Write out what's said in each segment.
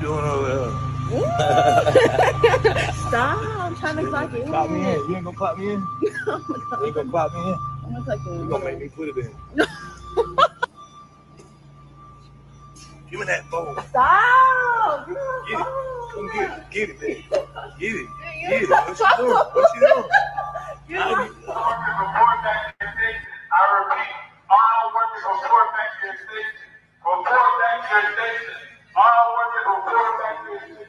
doing over Ooh. Stop, I'm trying to clock in. Clock me in. You ain't gonna clock me in? You ain't gonna clock me in? I'm gonna clock in. You gonna make me put it in. Give me that phone. Stop! Get it. Come get it. Get it, baby. Get it. Get it. What you doing? What you doing? All workers report back to your station. I repeat, all workers report back to your station. Report back to your station. All workers report back to your station.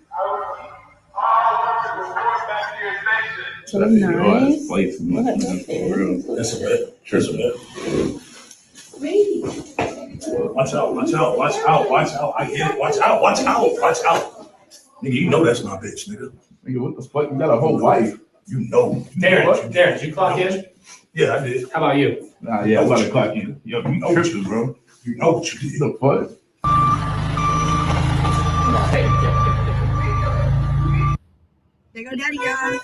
I repeat, all workers report back to your station. So nice. That's a bit. That's a bit. Watch out, watch out, watch out, watch out. I get it. Watch out, watch out, watch out. Nigga, you know that's my bitch, nigga. Nigga, what the fuck? You got a whole wife. You know. Darren, did you clock in? Yeah, I did. How about you? Nah, yeah, I'm about to clock in. Yo, you know what you did, bro. You know what you did. The fuck? There go daddy, y'all.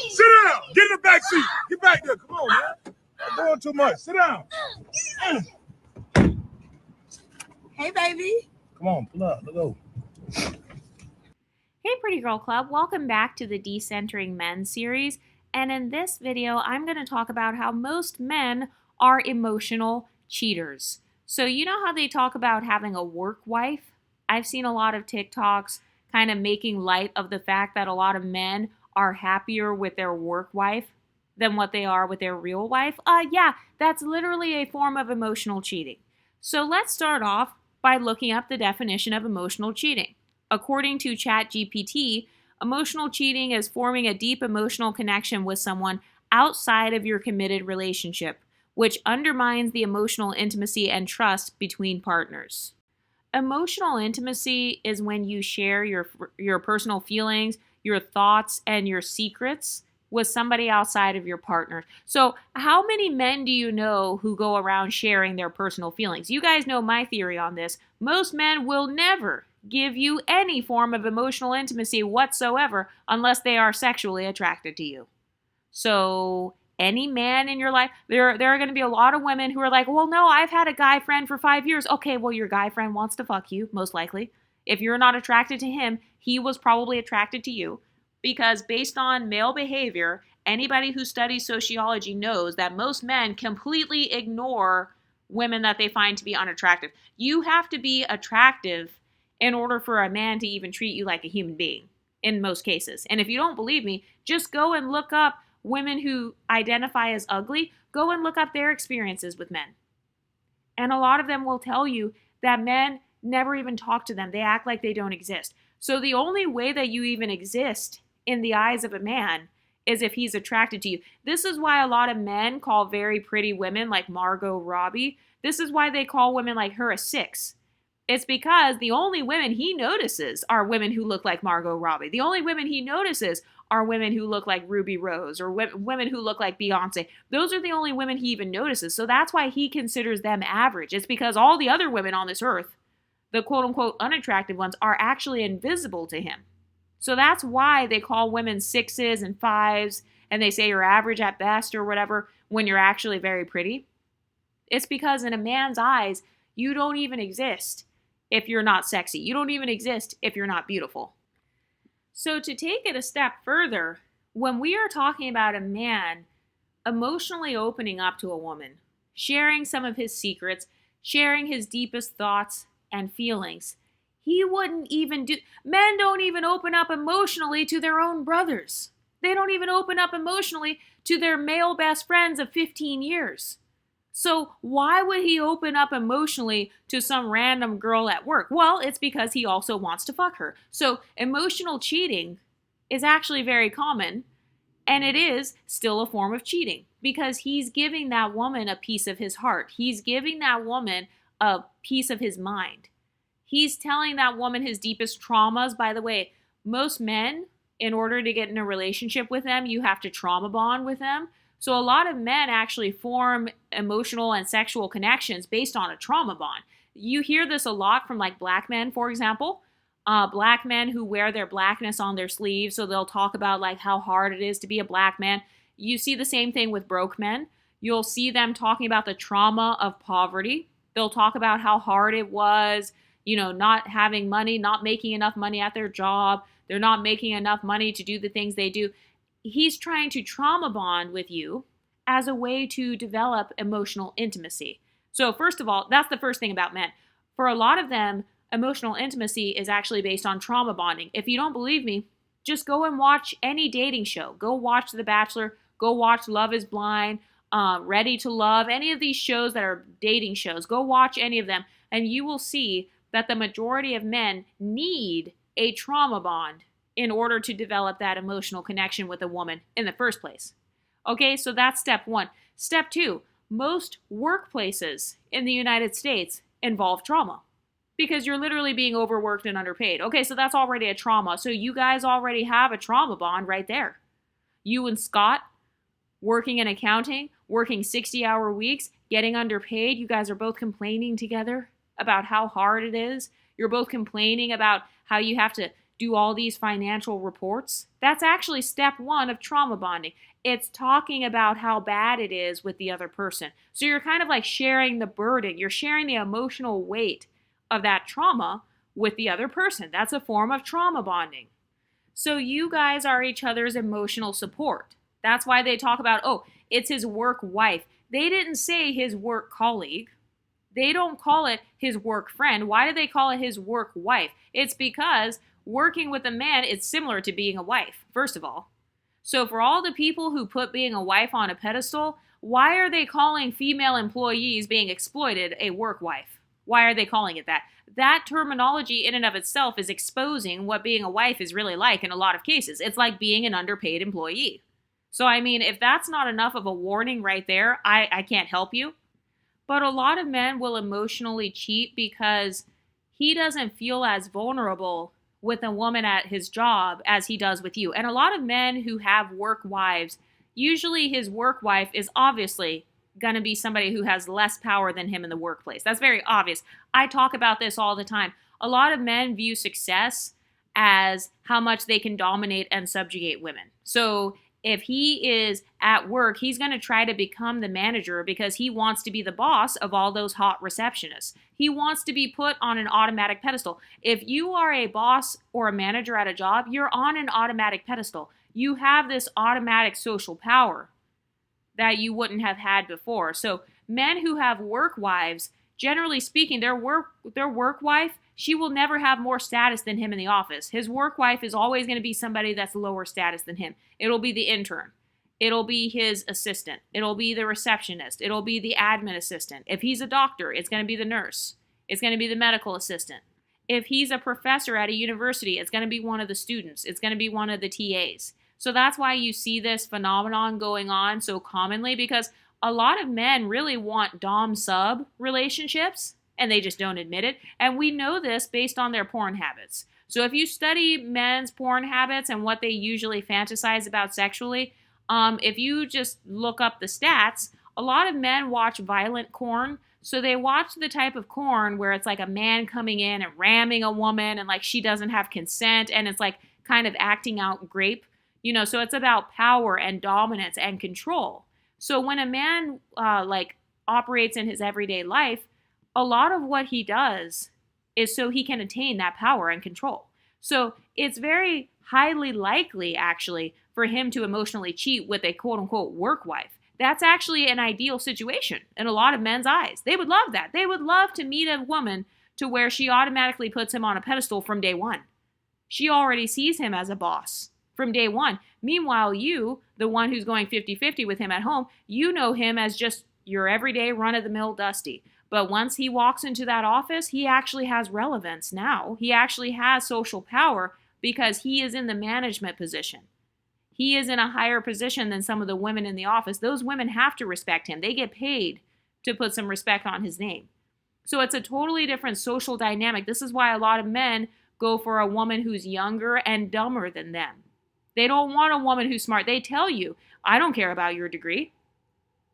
Sit down. Get in the back seat. Get back there. Come on, man. Not doing too much. Sit down. Hey, baby. Come on, pull up. Let's go. Hey Pretty Girl Club, welcome back to the Decentering Men series, and in this video I'm going to talk about how most men are emotional cheaters. So you know how they talk about having a work wife? I've seen a lot of TikToks kind of making light of the fact that a lot of men are happier with their work wife than what they are with their real wife. Yeah, that's literally a form of emotional cheating. So let's start off by looking up the definition of emotional cheating. According to ChatGPT, emotional cheating is forming a deep emotional connection with someone outside of your committed relationship, which undermines the emotional intimacy and trust between partners. Emotional intimacy is when you share your personal feelings, your thoughts, and your secrets with somebody outside of your partner. So how many men do you know who go around sharing their personal feelings? You guys know my theory on this. Most men will never give you any form of emotional intimacy whatsoever unless they are sexually attracted to you. So any man in your life, there are going to be a lot of women who are like, well, no, I've had a guy friend for 5 years. Okay, well, your guy friend wants to fuck you, most likely. If you're not attracted to him, he was probably attracted to you. Because based on male behavior, anybody who studies sociology knows that most men completely ignore women that they find to be unattractive. You have to be attractive in order for a man to even treat you like a human being, in most cases. And if you don't believe me, just go and look up women who identify as ugly. Go and look up their experiences with men. And a lot of them will tell you that men never even talk to them. They act like they don't exist. So the only way that you even exist in the eyes of a man is if he's attracted to you. This is why a lot of men call very pretty women like Margot Robbie. This is why they call women like her a 6. It's because the only women he notices are women who look like Margot Robbie. The only women he notices are women who look like Ruby Rose or women who look like Beyonce. Those are the only women he even notices. So that's why he considers them average. It's because all the other women on this earth, the quote-unquote unattractive ones, are actually invisible to him. So that's why they call women 6s and 5s, and they say you're average at best or whatever when you're actually very pretty. It's because in a man's eyes, you don't even exist if you're not sexy. You don't even exist if you're not beautiful. So to take it a step further, when we are talking about a man emotionally opening up to a woman, sharing some of his secrets, sharing his deepest thoughts and feelings, he wouldn't even do. Men don't even open up emotionally to their own brothers. They don't even open up emotionally to their male best friends of 15 years. So why would he open up emotionally to some random girl at work? Well, it's because he also wants to fuck her. So emotional cheating is actually very common, and it is still a form of cheating because he's giving that woman a piece of his heart. He's giving that woman a piece of his mind. He's telling that woman his deepest traumas. By the way, most men, in order to get in a relationship with them, you have to trauma bond with them. So a lot of men actually form emotional and sexual connections based on a trauma bond. You hear this a lot from like black men, for example. Black men who wear their blackness on their sleeves, so they'll talk about like how hard it is to be a black man. You see the same thing with broke men. You'll see them talking about the trauma of poverty. They'll talk about how hard it was, not having money, not making enough money at their job. They're not making enough money to do the things they do. He's trying to trauma bond with you as a way to develop emotional intimacy. So first of all, that's the first thing about men. For a lot of them, emotional intimacy is actually based on trauma bonding. If you don't believe me, just go and watch any dating show. Go watch The Bachelor. Go watch Love is Blind, Ready to Love, any of these shows that are dating shows. Go watch any of them, and you will see that the majority of men need a trauma bond in order to develop that emotional connection with a woman in the first place. Okay, so that's step one. Step two, most workplaces in the United States involve trauma because you're literally being overworked and underpaid. Okay, so that's already a trauma. So you guys already have a trauma bond right there. You and Scott working in accounting, working 60-hour weeks, getting underpaid. You guys are both complaining together about how hard it is. You're both complaining about how you have to do all these financial reports. That's actually step one of trauma bonding. It's talking about how bad it is with the other person. So you're kind of like sharing the burden. You're sharing the emotional weight of that trauma with the other person. That's a form of trauma bonding. So you guys are each other's emotional support. That's why they talk about, oh, it's his work wife. They didn't say his work colleague. They don't call it his work friend. Why do they call it his work wife? It's because working with a man is similar to being a wife, first of all. So for all the people who put being a wife on a pedestal, why are they calling female employees being exploited a work wife? Why are they calling it that? That terminology in and of itself is exposing what being a wife is really like in a lot of cases. It's like being an underpaid employee. So, I mean, if that's not enough of a warning right there, I can't help you. But a lot of men will emotionally cheat because he doesn't feel as vulnerable with a woman at his job as he does with you. And a lot of men who have work wives, usually his work wife is obviously going to be somebody who has less power than him in the workplace. That's very obvious. I talk about this all the time. A lot of men view success as how much they can dominate and subjugate women. So if he is at work, he's going to try to become the manager because he wants to be the boss of all those hot receptionists. He wants to be put on an automatic pedestal. If you are a boss or a manager at a job, you're on an automatic pedestal. You have this automatic social power that you wouldn't have had before. So men who have work wives, generally speaking, their work wife, she will never have more status than him in the office. His work wife is always going to be somebody that's lower status than him. It'll be the intern. It'll be his assistant. It'll be the receptionist. It'll be the admin assistant. If he's a doctor, it's going to be the nurse. It's going to be the medical assistant. If he's a professor at a university, it's going to be one of the students. It's going to be one of the TAs. So that's why you see this phenomenon going on so commonly, because a lot of men really want dom-sub relationships, and they just don't admit it. And we know this based on their porn habits. So if you study men's porn habits and what they usually fantasize about sexually, if you just look up the stats, a lot of men watch violent porn. So they watch the type of porn where it's like a man coming in and ramming a woman and like she doesn't have consent and it's like kind of acting out grape. So it's about power and dominance and control. So when a man operates in his everyday life, a lot of what he does is so he can attain that power and control. So it's very highly likely, actually, for him to emotionally cheat with a quote-unquote work wife. That's actually an ideal situation in a lot of men's eyes. They would love that. They would love to meet a woman to where she automatically puts him on a pedestal from day one. She already sees him as a boss from day one. Meanwhile, you, the one who's going 50-50 with him at home, you know him as just your everyday run-of-the-mill Dusty. But once he walks into that office, he actually has relevance now. He actually has social power because he is in the management position. He is in a higher position than some of the women in the office. Those women have to respect him. They get paid to put some respect on his name. So it's a totally different social dynamic. This is why a lot of men go for a woman who's younger and dumber than them. They don't want a woman who's smart. They tell you, I don't care about your degree,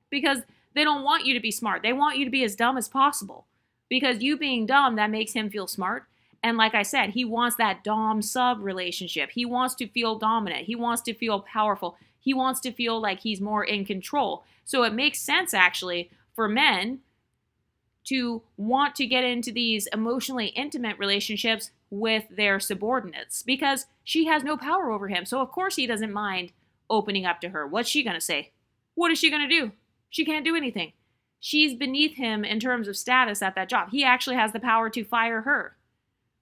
because they don't want you to be smart. They want you to be as dumb as possible, because you being dumb, that makes him feel smart. And like I said, he wants that dom-sub relationship. He wants to feel dominant. He wants to feel powerful. He wants to feel like he's more in control. So it makes sense, actually, for men to want to get into these emotionally intimate relationships with their subordinates because she has no power over him. So, of course, he doesn't mind opening up to her. What's she going to say? What is she going to do? She can't do anything. She's beneath him in terms of status at that job. He actually has the power to fire her.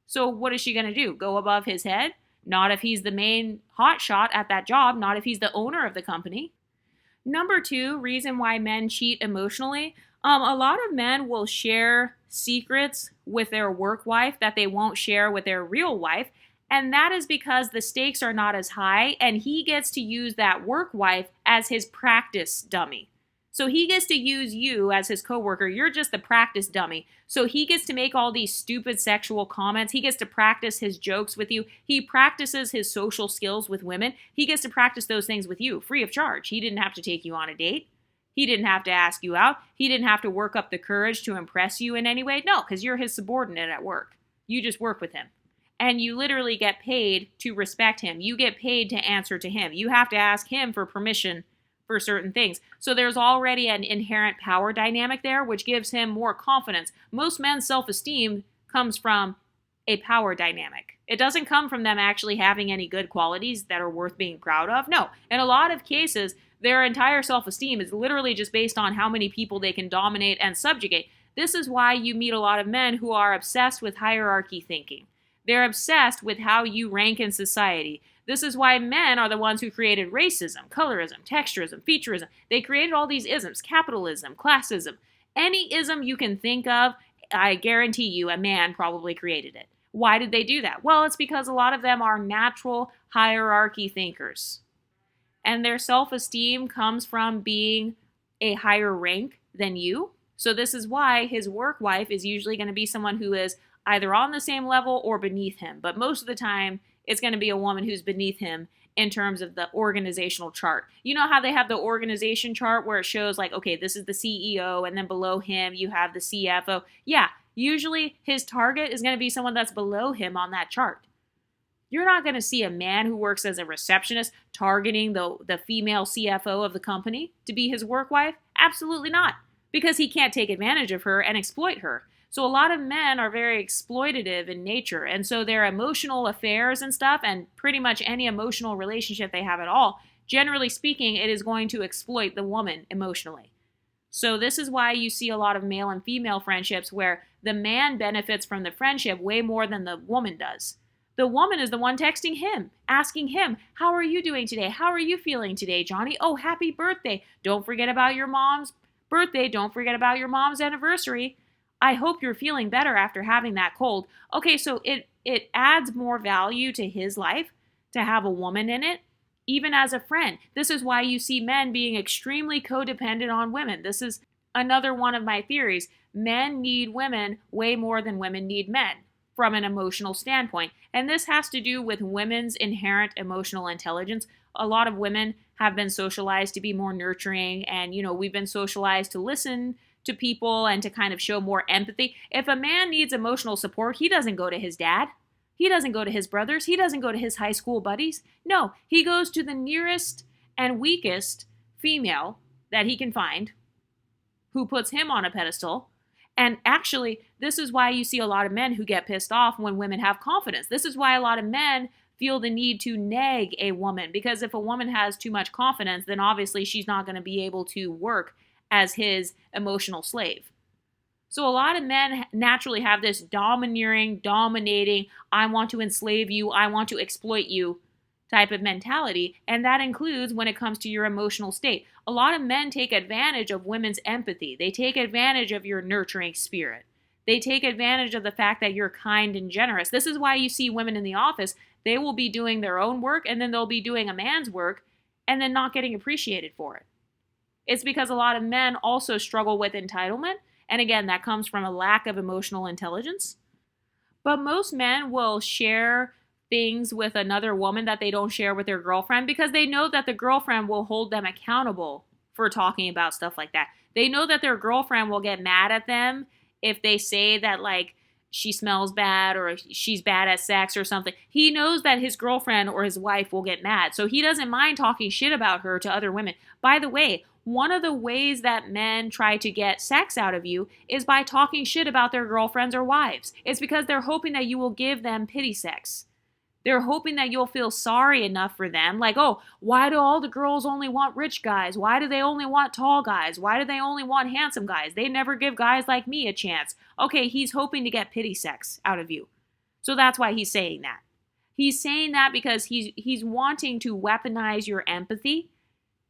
So, what is she going to do? Go above his head? Not if he's the main hotshot at that job, not if he's the owner of the company. Number 2, reason why men cheat emotionally. A lot of men will share secrets with their work wife that they won't share with their real wife. And that is because the stakes are not as high and he gets to use that work wife as his practice dummy. So he gets to use you as his coworker. You're just the practice dummy. So he gets to make all these stupid sexual comments. He gets to practice his jokes with you. He practices his social skills with women. He gets to practice those things with you free of charge. He didn't have to take you on a date. He didn't have to ask you out. He didn't have to work up the courage to impress you in any way. No, because you're his subordinate at work. You just work with him. And you literally get paid to respect him. You get paid to answer to him. You have to ask him for permission for certain things. So there's already an inherent power dynamic there, which gives him more confidence. Most men's self-esteem comes from a power dynamic. It doesn't come from them actually having any good qualities that are worth being proud of. No, in a lot of cases, their entire self-esteem is literally just based on how many people they can dominate and subjugate. This is why you meet a lot of men who are obsessed with hierarchy thinking. They're obsessed with how you rank in society. This is why men are the ones who created racism, colorism, texturism, featureism. They created all these isms, capitalism, classism. Any ism you can think of, I guarantee you a man probably created it. Why did they do that? Well, it's because a lot of them are natural hierarchy thinkers. And their self-esteem comes from being a higher rank than you. So this is why his work wife is usually going to be someone who is either on the same level or beneath him. But most of the time, it's going to be a woman who's beneath him in terms of the organizational chart. You know how they have the organization chart where it shows like, okay, this is the CEO, and then below him you have the CFO. Yeah, usually his target is going to be someone that's below him on that chart. You're not going to see a man who works as a receptionist targeting the female CFO of the company to be his work wife. Absolutely not, because he can't take advantage of her and exploit her. So a lot of men are very exploitative in nature, and so their emotional affairs and stuff, and pretty much any emotional relationship they have at all, generally speaking, it is going to exploit the woman emotionally. So this is why you see a lot of male and female friendships where the man benefits from the friendship way more than the woman does. The woman is the one texting him, asking him, how are you doing today? How are you feeling today, Johnny? Oh, happy birthday. Don't forget about your mom's birthday. Don't forget about your mom's anniversary. I hope you're feeling better after having that cold. Okay, so it adds more value to his life to have a woman in it, even as a friend. This is why you see men being extremely codependent on women. This is another one of my theories. Men need women way more than women need men from an emotional standpoint. And this has to do with women's inherent emotional intelligence. A lot of women have been socialized to be more nurturing, and, we've been socialized to listen to people and to kind of show more empathy. If a man needs emotional support, he doesn't go to his dad. He doesn't go to his brothers. He doesn't go to his high school buddies. No, he goes to the nearest and weakest female that he can find who puts him on a pedestal. And actually, this is why you see a lot of men who get pissed off when women have confidence. This is why a lot of men feel the need to nag a woman, because if a woman has too much confidence, then obviously she's not going to be able to work as his emotional slave. So a lot of men naturally have this domineering, dominating, I want to enslave you, I want to exploit you type of mentality, and that includes when it comes to your emotional state. A lot of men take advantage of women's empathy. They take advantage of your nurturing spirit. They take advantage of the fact that you're kind and generous. This is why you see women in the office, they will be doing their own work, and then they'll be doing a man's work, and then not getting appreciated for it. It's because a lot of men also struggle with entitlement. And again, that comes from a lack of emotional intelligence. But most men will share things with another woman that they don't share with their girlfriend because they know that the girlfriend will hold them accountable for talking about stuff like that. They know that their girlfriend will get mad at them if they say that, like, she smells bad or she's bad at sex or something. He knows that his girlfriend or his wife will get mad. So he doesn't mind talking shit about her to other women. By the way, one of the ways that men try to get sex out of you is by talking shit about their girlfriends or wives. It's because they're hoping that you will give them pity sex. They're hoping that you'll feel sorry enough for them. Like, oh, why do all the girls only want rich guys? Why do they only want tall guys? Why do they only want handsome guys? They never give guys like me a chance. Okay, he's hoping to get pity sex out of you. So that's why he's saying that. He's saying that because he's wanting to weaponize your empathy.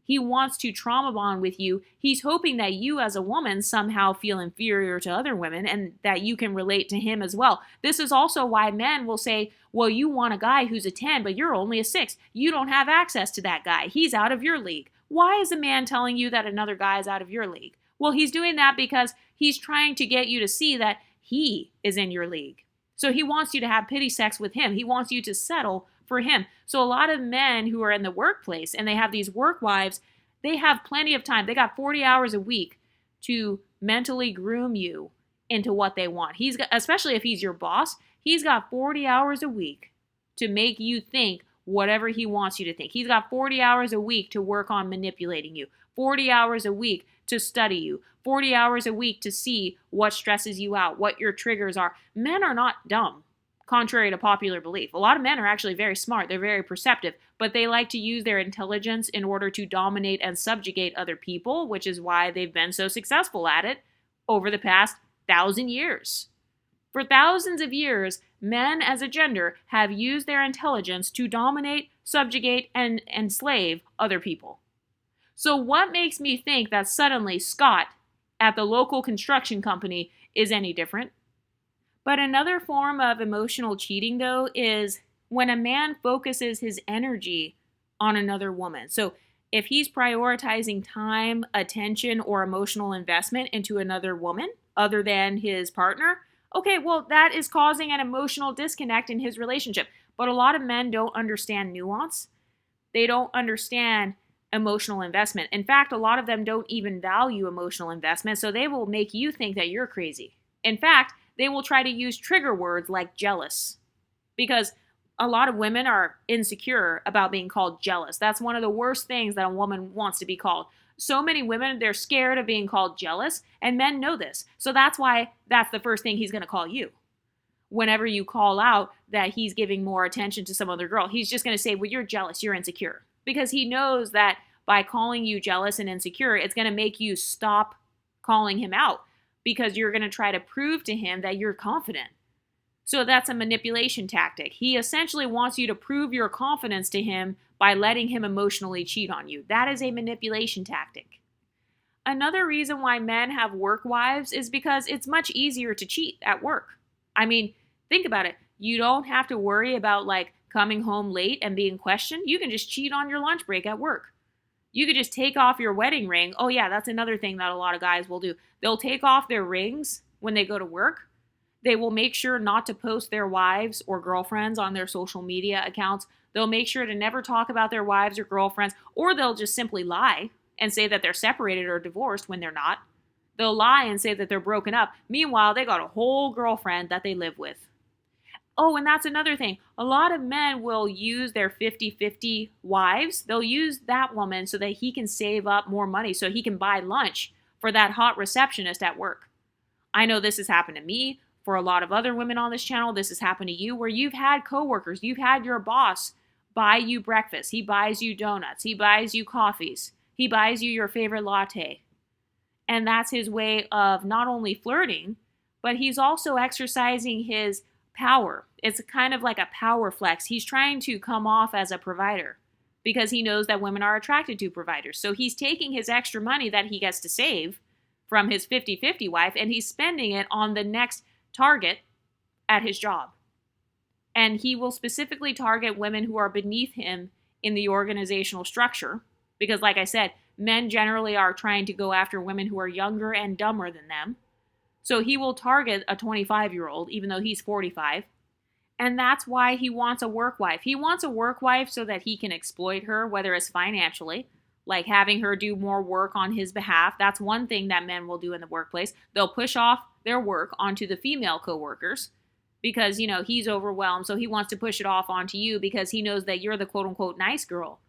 He wants to trauma bond with you. He's hoping that you as a woman somehow feel inferior to other women and that you can relate to him as well. This is also why men will say, well, you want a guy who's a 10, but you're only a 6. You don't have access to that guy. He's out of your league. Why is a man telling you that another guy is out of your league? Well, he's doing that because he's trying to get you to see that he is in your league. So he wants you to have pity sex with him. He wants you to settle for him. So a lot of men who are in the workplace and they have these work wives, they have plenty of time. They got 40 hours a week to mentally groom you into what they want. Especially if he's your boss, he's got 40 hours a week to make you think whatever he wants you to think. He's got 40 hours a week to work on manipulating you, 40 hours a week to study you, 40 hours a week to see what stresses you out, what your triggers are. Men are not dumb, contrary to popular belief. A lot of men are actually very smart. They're very perceptive, but they like to use their intelligence in order to dominate and subjugate other people, which is why they've been so successful at it over the past 1,000 years. For thousands of years, men as a gender have used their intelligence to dominate, subjugate, and enslave other people. So what makes me think that suddenly Scott at the local construction company is any different? But another form of emotional cheating, though, is when a man focuses his energy on another woman. So if he's prioritizing time, attention, or emotional investment into another woman other than his partner, okay, well, that is causing an emotional disconnect in his relationship. But a lot of men don't understand nuance. They don't understand emotional investment. In fact, a lot of them don't even value emotional investment, so they will make you think that you're crazy. In fact, they will try to use trigger words like jealous, because a lot of women are insecure about being called jealous. That's one of the worst things that a woman wants to be called. So many women, they're scared of being called jealous, and men know this. So that's why that's the first thing he's going to call you. Whenever you call out that he's giving more attention to some other girl, he's just going to say, well, you're jealous, you're insecure. Because he knows that by calling you jealous and insecure, it's going to make you stop calling him out, because you're going to try to prove to him that you're confident. So that's a manipulation tactic. He essentially wants you to prove your confidence to him by letting him emotionally cheat on you. That is a manipulation tactic. Another reason why men have work wives is because it's much easier to cheat at work. I mean, think about it. You don't have to worry about coming home late and being questioned. You can just cheat on your lunch break at work. You could just take off your wedding ring. Oh yeah, that's another thing that a lot of guys will do. They'll take off their rings when they go to work. They will make sure not to post their wives or girlfriends on their social media accounts. They'll make sure to never talk about their wives or girlfriends, or they'll just simply lie and say that they're separated or divorced when they're not. They'll lie and say that they're broken up. Meanwhile, they got a whole girlfriend that they live with. Oh, and that's another thing. A lot of men will use their 50-50 wives. They'll use that woman so that he can save up more money so he can buy lunch for that hot receptionist at work. I know this has happened to me. For a lot of other women on this channel, this has happened to you, where you've had coworkers, you've had your boss buy you breakfast. He buys you donuts. He buys you coffees. He buys you your favorite latte. And that's his way of not only flirting, but he's also exercising his power. It's kind of like a power flex. He's trying to come off as a provider because he knows that women are attracted to providers. So he's taking his extra money that he gets to save from his 50-50 wife, and he's spending it on the next target at his job. And he will specifically target women who are beneath him in the organizational structure because, like I said, men generally are trying to go after women who are younger and dumber than them. So he will target a 25-year-old even though he's 45. And that's why he wants a work wife. He wants a work wife so that he can exploit her, whether it's financially, like having her do more work on his behalf. That's one thing that men will do in the workplace. They'll push off their work onto the female coworkers because, he's overwhelmed. So he wants to push it off onto you because he knows that you're the quote unquote nice girl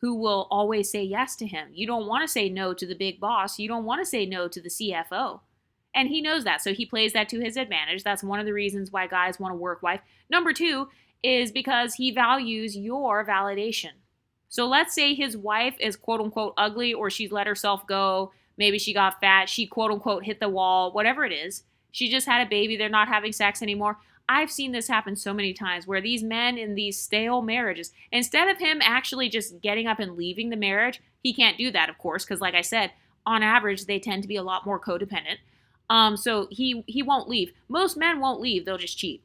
who will always say yes to him. You don't want to say no to the big boss. You don't want to say no to the CFO. And he knows that, so he plays that to his advantage. That's one of the reasons why guys want a work wife. Number two is because he values your validation. So let's say his wife is quote unquote ugly, or she's let herself go. Maybe she got fat. She quote unquote hit the wall, whatever it is. She just had a baby. They're not having sex anymore. I've seen this happen so many times where these men in these stale marriages, instead of him actually just getting up and leaving the marriage, he can't do that, of course, because like I said, on average, they tend to be a lot more codependent. So he won't leave. Most men won't leave. They'll just cheat.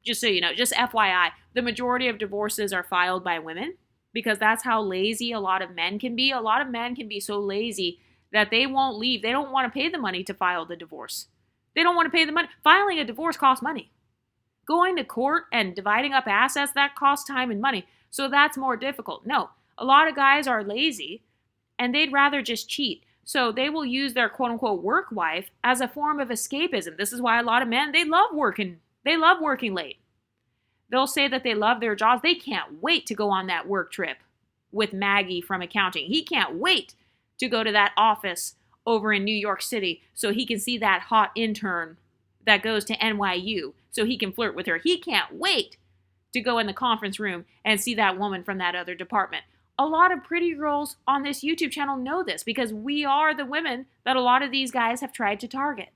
Just so you know, just FYI, the majority of divorces are filed by women because that's how lazy a lot of men can be. A lot of men can be so lazy that they won't leave. They don't want to pay the money to file the divorce. They don't want to pay the money. Filing a divorce costs money. Going to court and dividing up assets, that costs time and money. So that's more difficult. No, a lot of guys are lazy and they'd rather just cheat. So they will use their quote unquote work wife as a form of escapism. This is why a lot of men, they love working. They love working late. They'll say that they love their jobs. They can't wait to go on that work trip with Maggie from accounting. He can't wait to go to that office over in New York City so he can see that hot intern that goes to NYU so he can flirt with her. He can't wait to go in the conference room and see that woman from that other department. A lot of pretty girls on this YouTube channel know this because we are the women that a lot of these guys have tried to target.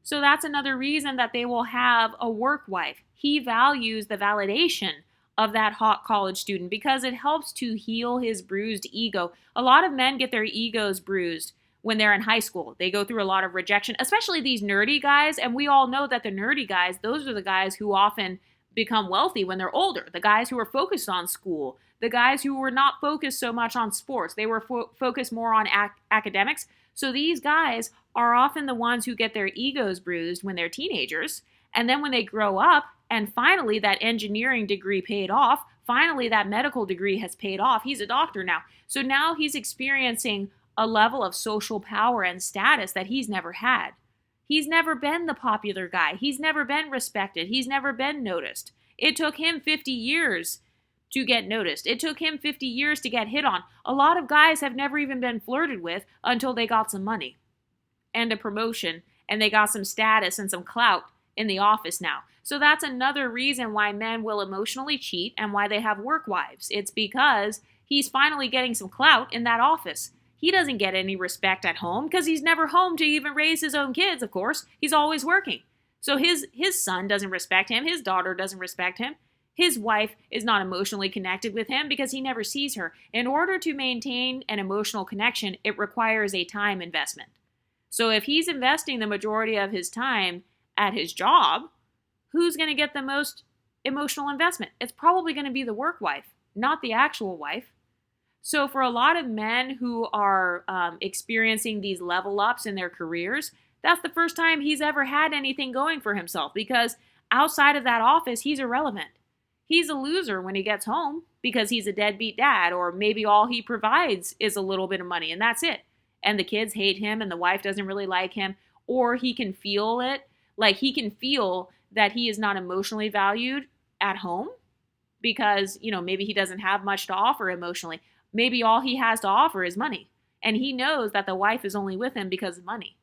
So that's another reason that they will have a work wife. He values the validation of that hot college student because it helps to heal his bruised ego. A lot of men get their egos bruised when they're in high school. They go through a lot of rejection, especially these nerdy guys. And we all know that the nerdy guys, those are the guys who often become wealthy when they're older. The guys who are focused on school, the guys who were not focused so much on sports. They were focused more on academics. So these guys are often the ones who get their egos bruised when they're teenagers. And then when they grow up and finally that engineering degree paid off, finally that medical degree has paid off. He's a doctor now. So now he's experiencing a level of social power and status that he's never had. He's never been the popular guy. He's never been respected. He's never been noticed. It took him 50 years to get noticed. It took him 50 years to get hit on. A lot of guys have never even been flirted with until they got some money and a promotion and they got some status and some clout in the office now. So that's another reason why men will emotionally cheat and why they have work wives. It's because he's finally getting some clout in that office. He doesn't get any respect at home because he's never home to even raise his own kids, of course. He's always working. So his son doesn't respect him. His daughter doesn't respect him. His wife is not emotionally connected with him because he never sees her. In order to maintain an emotional connection, it requires a time investment. So if he's investing the majority of his time at his job, who's going to get the most emotional investment? It's probably going to be the work wife, not the actual wife. So for a lot of men who are experiencing these level ups in their careers, that's the first time he's ever had anything going for himself because outside of that office, he's irrelevant. He's a loser when he gets home because he's a deadbeat dad, or maybe all he provides is a little bit of money and that's it. And the kids hate him and the wife doesn't really like him, or he can feel it. Like he can feel that he is not emotionally valued at home because, you know, maybe he doesn't have much to offer emotionally. Maybe all he has to offer is money. And he knows that the wife is only with him because of money.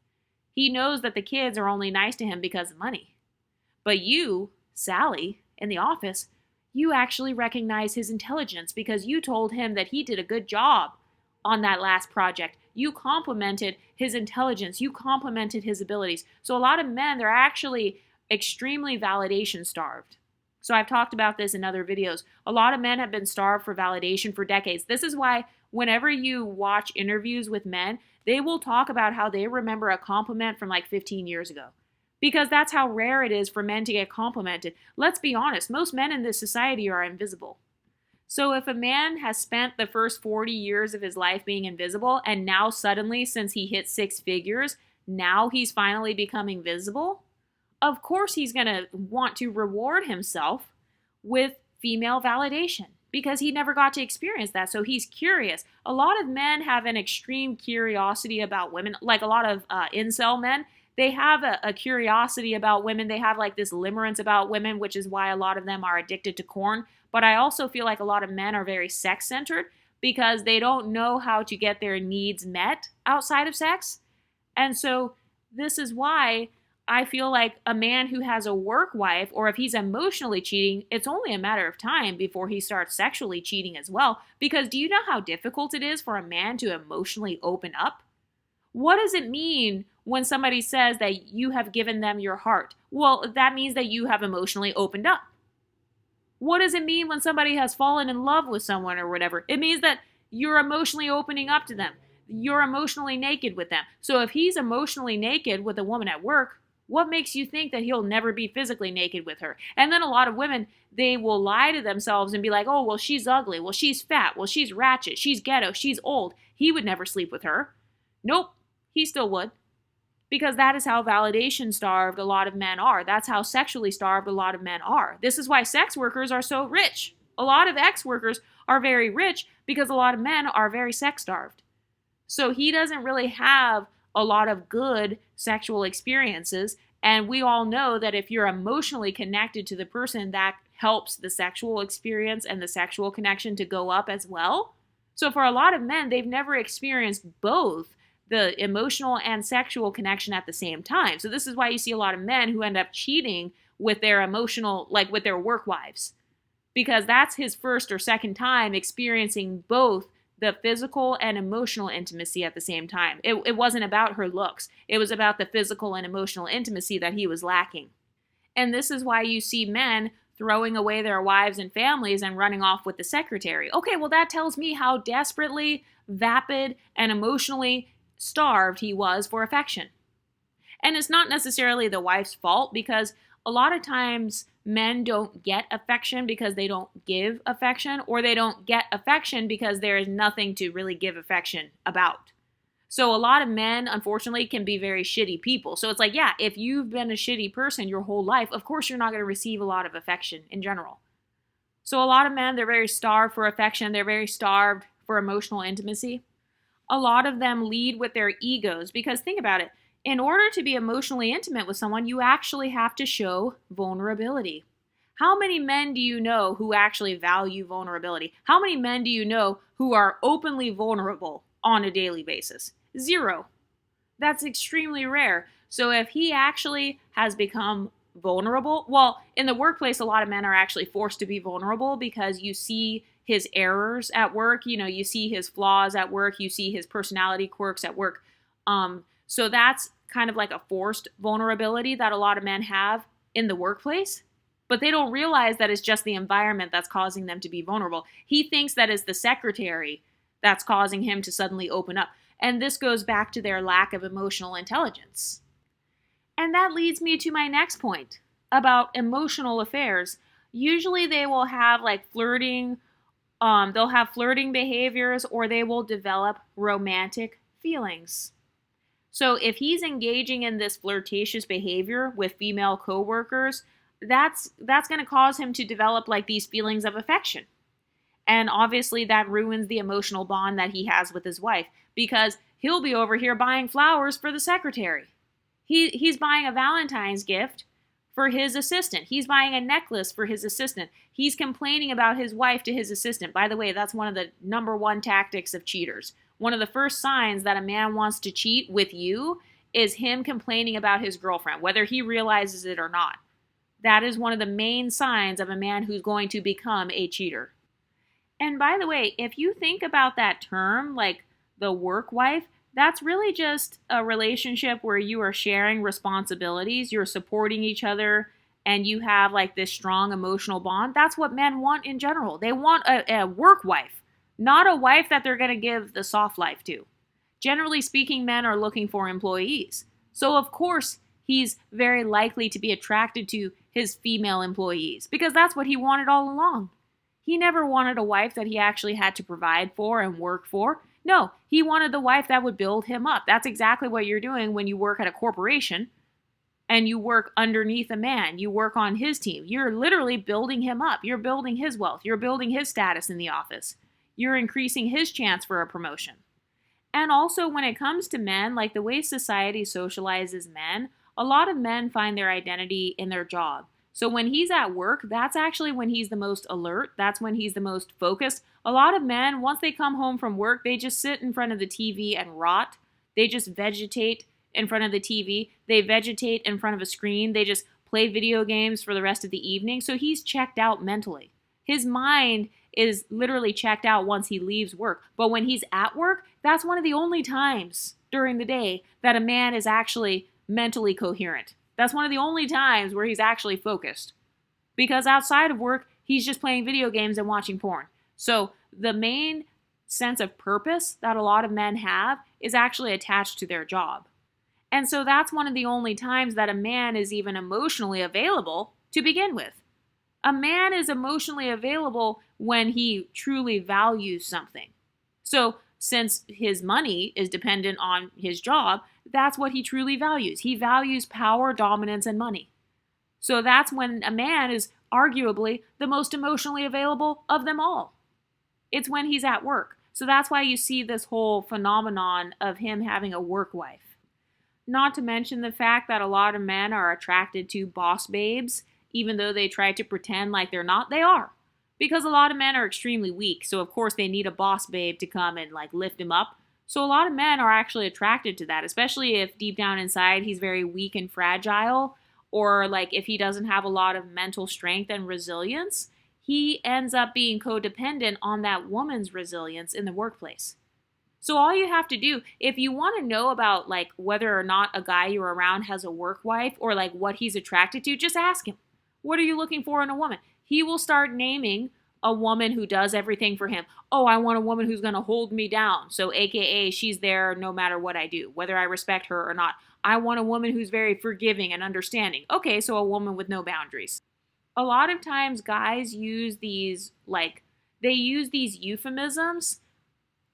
He knows that the kids are only nice to him because of money. But you, Sally, in the office, you actually recognize his intelligence because you told him that he did a good job on that last project. You complimented his intelligence. You complimented his abilities. So a lot of men, they're actually extremely validation starved. So I've talked about this in other videos. A lot of men have been starved for validation for decades. This is why whenever you watch interviews with men, they will talk about how they remember a compliment from like 15 years ago. Because that's how rare it is for men to get complimented. Let's be honest, most men in this society are invisible. So if a man has spent the first 40 years of his life being invisible, and now suddenly, since he hit 6 figures, now he's finally becoming visible, of course he's going to want to reward himself with female validation because he never got to experience that. So he's curious. A lot of men have an extreme curiosity about women, like a lot of incel men. They have a curiosity about women. They have like this limerence about women, which is why a lot of them are addicted to corn. But I also feel like a lot of men are very sex-centered because they don't know how to get their needs met outside of sex. And so this is why I feel like a man who has a work wife, or if he's emotionally cheating, it's only a matter of time before he starts sexually cheating as well. Because do you know how difficult it is for a man to emotionally open up? What does it mean when somebody says that you have given them your heart? Well, that means that you have emotionally opened up. What does it mean when somebody has fallen in love with someone or whatever? It means that you're emotionally opening up to them. You're emotionally naked with them. So if he's emotionally naked with a woman at work, what makes you think that he'll never be physically naked with her? And then a lot of women, they will lie to themselves and be like, oh, well, she's ugly. Well, she's fat. Well, she's ratchet. She's ghetto. She's old. He would never sleep with her. Nope, he still would. Because that is how validation starved a lot of men are. That's how sexually starved a lot of men are. This is why sex workers are so rich. A lot of ex workers are very rich because a lot of men are very sex starved. So he doesn't really have a lot of good sexual experiences. And we all know that if you're emotionally connected to the person, that helps the sexual experience and the sexual connection to go up as well. So for a lot of men, they've never experienced both the emotional and sexual connection at the same time. So this is why you see a lot of men who end up cheating with their emotional, like with their work wives, because that's his first or second time experiencing both the physical and emotional intimacy at the same time. It wasn't about her looks. It was about the physical and emotional intimacy that he was lacking. And this is why you see men throwing away their wives and families and running off with the secretary. Okay, well, that tells me how desperately vapid and emotionally starved he was for affection. And it's not necessarily the wife's fault, because a lot of times men don't get affection because they don't give affection, or they don't get affection because there is nothing to really give affection about. So a lot of men, unfortunately, can be very shitty people. So it's like, yeah, if you've been a shitty person your whole life, of course you're not going to receive a lot of affection in general. So a lot of men, they're very starved for affection. They're very starved for emotional intimacy. A lot of them lead with their egos, because think about it. In order to be emotionally intimate with someone, you actually have to show vulnerability. How many men do you know who actually value vulnerability? How many men do you know who are openly vulnerable on a daily basis? Zero. That's extremely rare. So if he actually has become vulnerable, well, in the workplace, a lot of men are actually forced to be vulnerable because you see his errors at work. You know, you see his flaws at work. You see his personality quirks at work. So that's kind of like a forced vulnerability that a lot of men have in the workplace. But they don't realize that it's just the environment that's causing them to be vulnerable. He thinks that it's the secretary that's causing him to suddenly open up. And this goes back to their lack of emotional intelligence. And that leads me to my next point about emotional affairs. Usually they will have like flirting, they'll have flirting behaviors, or they will develop romantic feelings. So if he's engaging in this flirtatious behavior with female coworkers, that's going to cause him to develop like these feelings of affection. And obviously that ruins the emotional bond that he has with his wife, because he'll be over here buying flowers for the secretary. He's buying a Valentine's gift for his assistant. He's buying a necklace for his assistant. He's complaining about his wife to his assistant. By the way, that's one of the number one tactics of cheaters. One of the first signs that a man wants to cheat with you is him complaining about his girlfriend, whether he realizes it or not. That is one of the main signs of a man who's going to become a cheater. And by the way, if you think about that term, like the work wife, that's really just a relationship where you are sharing responsibilities, you're supporting each other, and you have like this strong emotional bond. That's what men want in general. They want a work wife, not a wife that they're going to give the soft life to. Generally speaking, men are looking for employees. So of course, he's very likely to be attracted to his female employees, because that's what he wanted all along. He never wanted a wife that he actually had to provide for and work for. No, he wanted the wife that would build him up. That's exactly what you're doing when you work at a corporation and you work underneath a man. You work on his team. You're literally building him up. You're building his wealth. You're building his status in the office. You're increasing his chance for a promotion. And also when it comes to men, like the way society socializes men, a lot of men find their identity in their job. So when he's at work, that's actually when he's the most alert. That's when he's the most focused. A lot of men, once they come home from work, they just sit in front of the TV and rot. They just vegetate in front of the TV. They vegetate in front of a screen. They just play video games for the rest of the evening. So he's checked out mentally. His mind is literally checked out once he leaves work. But when he's at work, that's one of the only times during the day that a man is actually mentally coherent. That's one of the only times where he's actually focused. Because outside of work, he's just playing video games and watching porn. So the main sense of purpose that a lot of men have is actually attached to their job. And so that's one of the only times that a man is even emotionally available to begin with. A man is emotionally available when he truly values something. So since his money is dependent on his job, that's what he truly values. He values power, dominance, and money. So that's when a man is arguably the most emotionally available of them all. It's when he's at work. So that's why you see this whole phenomenon of him having a work wife. Not to mention the fact that a lot of men are attracted to boss babes, even though they try to pretend like they're not, they are. Because a lot of men are extremely weak, so of course they need a boss babe to come and lift him up. So a lot of men are actually attracted to that, especially if deep down inside he's very weak and fragile, or if he doesn't have a lot of mental strength and resilience, he ends up being codependent on that woman's resilience in the workplace. So all you have to do, if you want to know about whether or not a guy you're around has a work wife or what he's attracted to, just ask him. What are you looking for in a woman? He will start naming a woman who does everything for him. Oh, I want a woman who's going to hold me down. So AKA she's there no matter what I do, whether I respect her or not. I want a woman who's very forgiving and understanding. Okay, so a woman with no boundaries. A lot of times guys use these euphemisms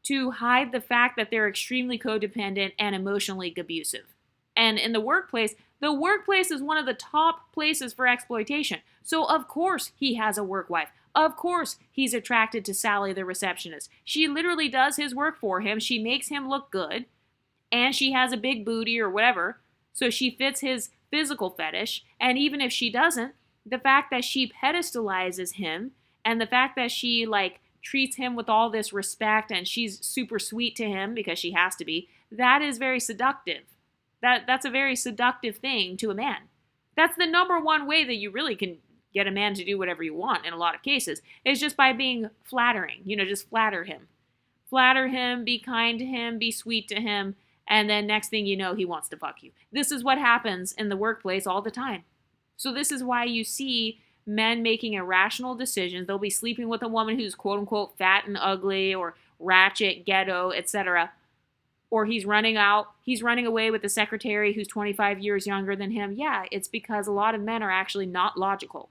to hide the fact that they're extremely codependent and emotionally abusive. And in the workplace is one of the top places for exploitation. So of course he has a work wife. Of course he's attracted to Sally, the receptionist. She literally does his work for him. She makes him look good. And she has a big booty or whatever. So she fits his physical fetish. And even if she doesn't, the fact that she pedestalizes him and the fact that she treats him with all this respect and she's super sweet to him because she has to be, that is very seductive. That's a very seductive thing to a man. That's the number one way that you really can get a man to do whatever you want in a lot of cases, is just by being flattering. Just flatter him. Flatter him, be kind to him, be sweet to him, and then next thing you know, he wants to fuck you. This is what happens in the workplace all the time. So this is why you see men making irrational decisions. They'll be sleeping with a woman who's quote unquote fat and ugly or ratchet, ghetto, etc. Or he's running away with the secretary who's 25 years younger than him. Yeah, it's because a lot of men are actually not logical.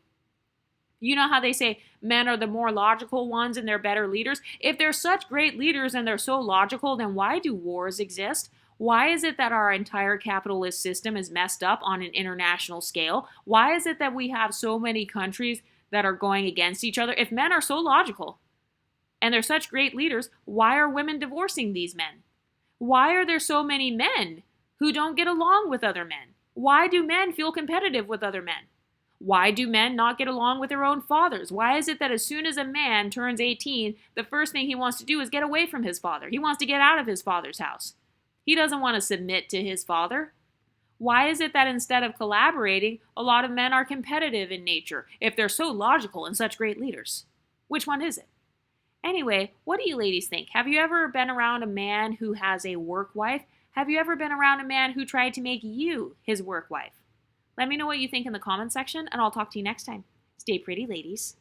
You know how they say men are the more logical ones and they're better leaders? If they're such great leaders and they're so logical, then why do wars exist? Why is it that our entire capitalist system is messed up on an international scale? Why is it that we have so many countries that are going against each other? If men are so logical and they're such great leaders, why are women divorcing these men? Why are there so many men who don't get along with other men? Why do men feel competitive with other men? Why do men not get along with their own fathers? Why is it that as soon as a man turns 18, the first thing he wants to do is get away from his father? He wants to get out of his father's house. He doesn't want to submit to his father. Why is it that instead of collaborating, a lot of men are competitive in nature if they're so logical and such great leaders? Which one is it? Anyway, what do you ladies think? Have you ever been around a man who has a work wife? Have you ever been around a man who tried to make you his work wife? Let me know what you think in the comment section, and I'll talk to you next time. Stay pretty, ladies.